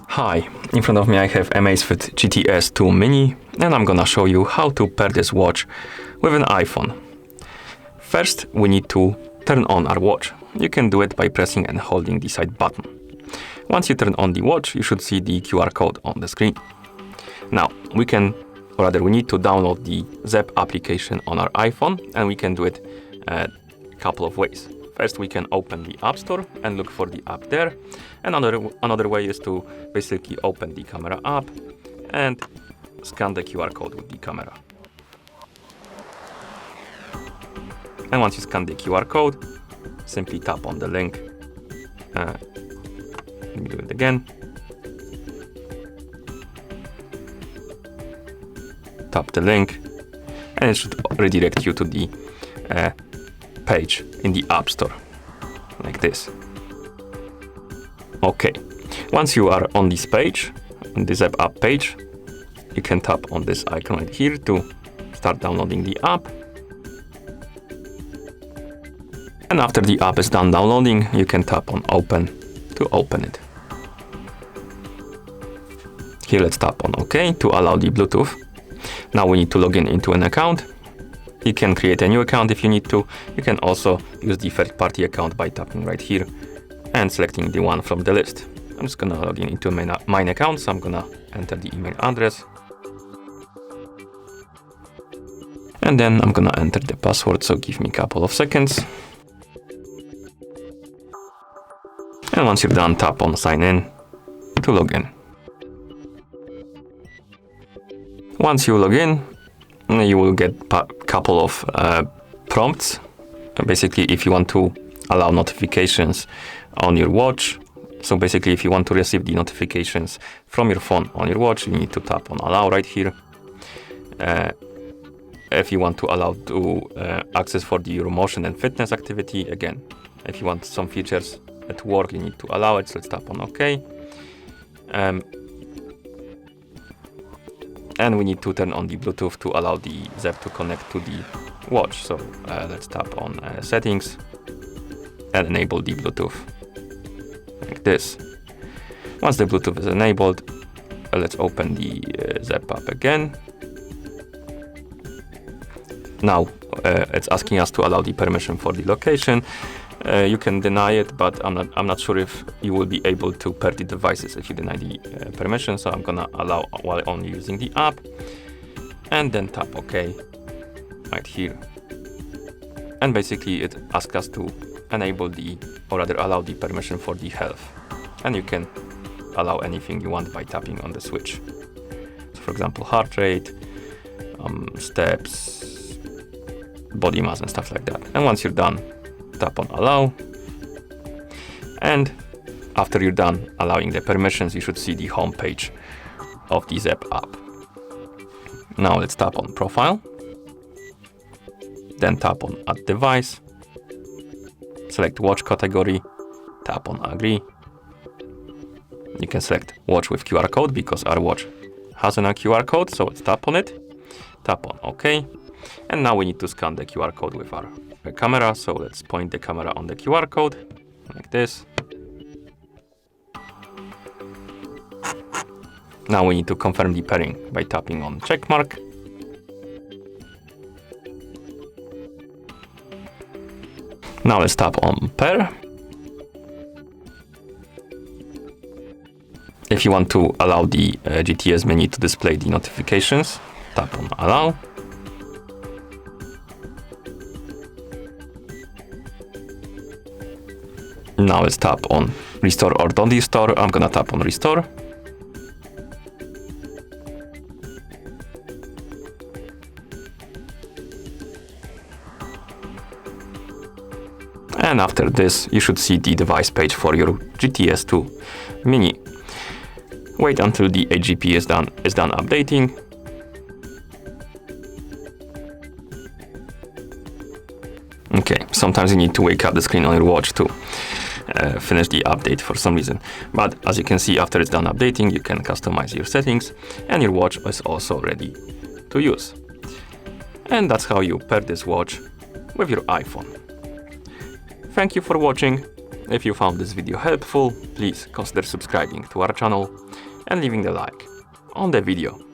Hi, in front of me I have AMAZFIT GTS 2 Mini, and I'm gonna show you how to pair this watch with an iPhone. First, we need to turn on our watch. You can do it by pressing and holding the side button. Once you turn on the watch, you should see the QR code on the screen. Now, we need to download the Zepp application on our iPhone, and we can do it a couple of ways. First, we can open the App Store and look for the app there. Another way is to basically open the camera app and scan the QR code with the camera. And once you scan the QR code, simply tap on the link. Let me do it again. Tap the link, and it should redirect you to the page in the App Store, like this. Okay, once you are on this page, on the Zepp app page, you can tap on this icon right here to start downloading the app. And after the app is done downloading, you can tap on Open to open it. Here, let's tap on OK to allow the Bluetooth. Now we need to log in into an account. You can create a new account if you need to. You can also use the third-party account by tapping right here and selecting the one from the list. I'm just gonna log in into mine account, so I'm gonna enter the email address. And then I'm gonna enter the password, so give me a couple of seconds. And once you're done, tap on Sign In to log in. Once you log in, you will get a couple of prompts. Basically, if you want to allow notifications on your watch. So basically, if you want to receive the notifications from your phone on your watch, you need to tap on Allow right here. If you want to allow access for your motion and fitness activity, again, if you want some features at work, you need to allow it. So let's tap on OK. And we need to turn on the Bluetooth to allow the Zepp to connect to the watch. So let's tap on Settings and enable the Bluetooth, like this. Once the Bluetooth is enabled, let's open the Zepp app again. Now it's asking us to allow the permission for the location. You can deny it, but I'm not sure if you will be able to pair the devices if you deny the permission. So I'm gonna allow while only using the app, and then tap OK right here. And basically it asks us to enable allow the permission for the health, and you can allow anything you want by tapping on the switch. So for example, heart rate, steps, body mass, and stuff like that. And once you're done, tap on Allow, and after you're done allowing the permissions, you should see the home page of the Zepp app. Now let's tap on Profile, then tap on Add Device, select Watch category, tap on Agree. You can select Watch with QR code because our watch has a QR code, so let's tap on it, tap on OK, and now we need to scan the QR code with our camera, so let's point the camera on the QR code, like this. Now we need to confirm the pairing by tapping on check mark. Now let's tap on Pair. If you want to allow the GTS Mini to display the notifications, tap on Allow. Now let's tap on Restore or Don't Restore. I'm gonna tap on Restore. And after this, you should see the device page for your GTS 2 Mini. Wait until the HGP is done updating. Okay, sometimes you need to wake up the screen on your watch to finish the update for some reason. But as you can see, after it's done updating, you can customize your settings and your watch is also ready to use. And that's how you pair this watch with your iPhone. Thank you for watching. If you found this video helpful, please consider subscribing to our channel and leaving a like on the video.